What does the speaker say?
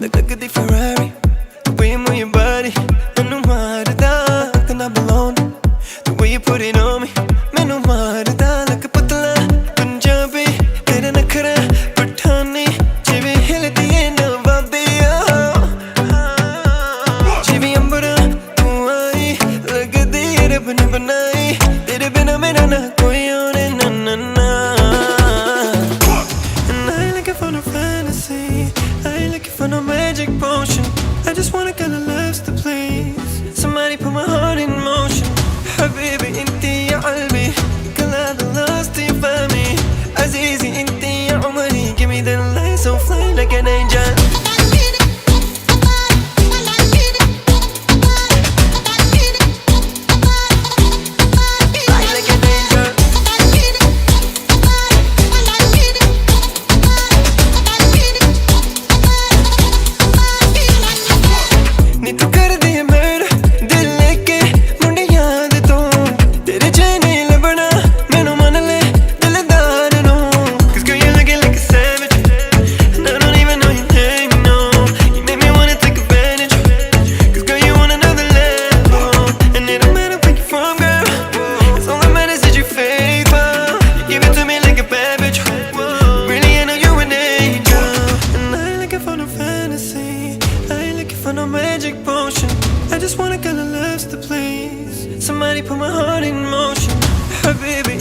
like di Ferrari. The way you move your body, menu marda, kana balon. The way you put it on me, menu marda, like a putla, Punjabi, tere nakhra, Pathani, jive hildi hai Nawabia. Jive ambara, tu aayi, lagdi Rab ne banai, tere bina mera na koi aur na na na. And I like it for no fantasy, I like it for no magic potion. I just wanna get a last to please. Somebody put my heart in motion. Habibi, inti ya qalbi, kala the lost till you find me. Azizi, inti ya umari, give me the light so fly like an angel. For no magic potion, I just wanna get a last to please. Somebody put my heart in motion. Habibi,